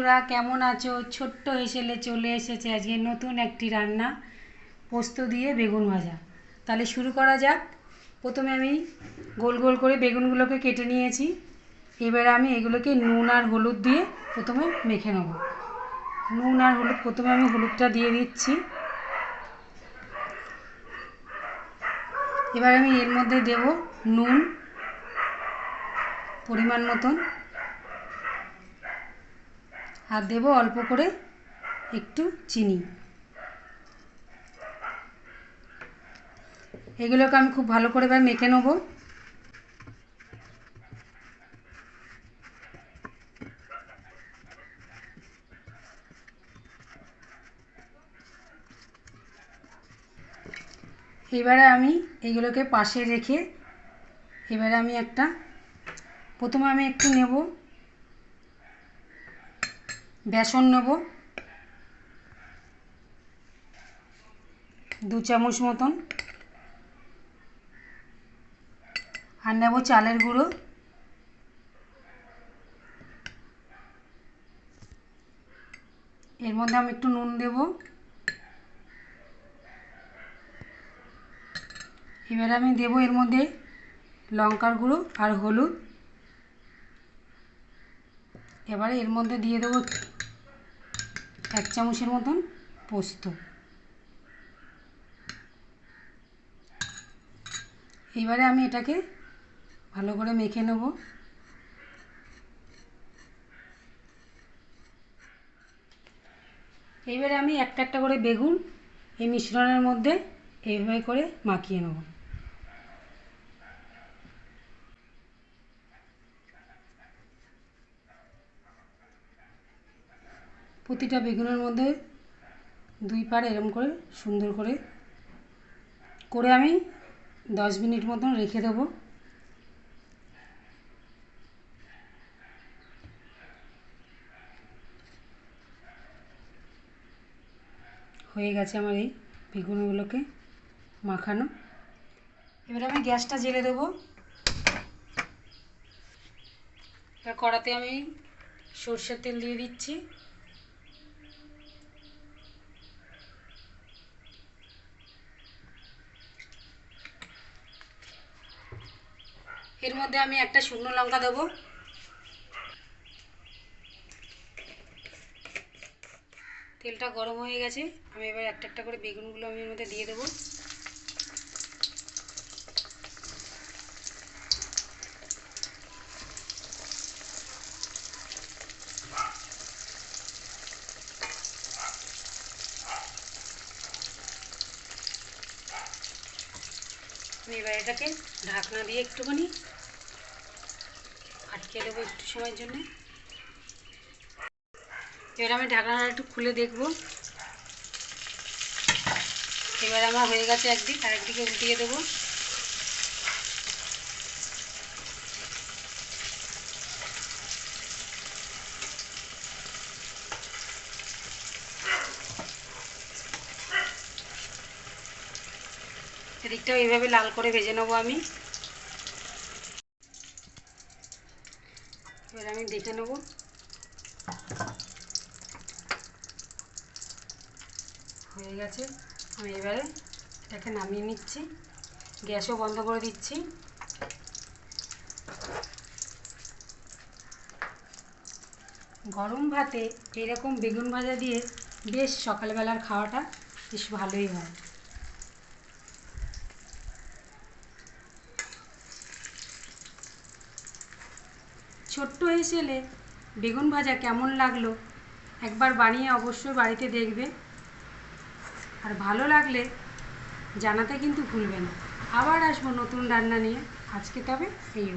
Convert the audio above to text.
বন্ধুরা, কেমন আছো? ছোট্ট হেসেলে চলে এসেছে আজকে নতুন একটি রান্না, পোস্ত দিয়ে বেগুন ভাজা। তাহলে শুরু করা যাক। প্রথমে আমি গোল গোল করে বেগুনগুলোকে কেটে নিয়েছি। এবারে আমি এগুলোকে নুন আর হলুদ দিয়ে প্রথমে মেখে নেব। নুন আর হলুদ, প্রথমে আমি হলুদটা দিয়ে দিচ্ছি। এবার আমি এর মধ্যে দেব নুন পরিমাণ মতন, আর দেব অল্প করে একটু চিনি। এগুলোকে আমি খুব ভালো করে এবার মেখে নেব। এবারে আমি এগুলোকে পাশে রেখে এবারে আমি প্রথমে আমি একটু নেব বেসন, নেব 2 চামচ মতন, আর নেব চালের গুঁড়ো। এর মধ্যে আমি একটু নুন দেব। এবারে আমি দেব এর মধ্যে লঙ্কার গুঁড়ো আর হলুদ। এবারে এর মধ্যে দিয়ে দেবো 1 চামচের মতন পোস্ত। এবারে আমি এটাকে ভালো করে মেখে নেব। এবারে আমি একটা করে বেগুন এই মিশ্রণের মধ্যে এইভাবে করে মাখিয়ে নেব। প্রতিটা বেগুনের মধ্যে 2 পার এরকম করে সুন্দর করে আমি 10 মিনিট মতন রেখে দেব। হয়ে গেছে আমার এই বেগুনগুলোকে মাখানো। এবার আমি গ্যাসটা জ্বেলে দেবো। এবার কড়াতে আমি সরষের তেল দিয়ে দিচ্ছি। এর মধ্যে আমি একটা শুকনো লঙ্কা দেবো। তেলটা গরম হয়ে গেছে, আমি এবার একটা করে বেগুনগুলো আমি এর মধ্যে দিয়ে দেবো। আমি এবার এটাকে ঢাকনা দিয়ে একটুখানি আটকে দেবো একটু সময়ের জন্য। এবার আমি ঢাকনাটা একটু খুলে দেখব। এবার আমার হয়ে গেছে একদিক, আর একদিকে উল্টিয়ে দেবো। এদিকটাও এইভাবে লাল করে ভেজে নেবো আমি। এবার আমি দেখে নেব। হয়ে গেছে, আমি এবারে এটাকে নামিয়ে নিচ্ছি। গ্যাসও বন্ধ করে দিচ্ছি। গরম ভাতে এরকম বেগুন ভাজা দিয়ে বেশ সকালবেলার খাওয়াটা বেশ ভালোই হয়। ছোট্ট হেসেলে বেগুন ভাজা কেমন লাগলো একবার বানিয়ে অবশ্যই বাড়িতে দেখবে, আর ভালো লাগলে জানাতে কিন্তু ভুলবে না। আবার আসবো নতুন রান্না নিয়ে। আজকে তবে এই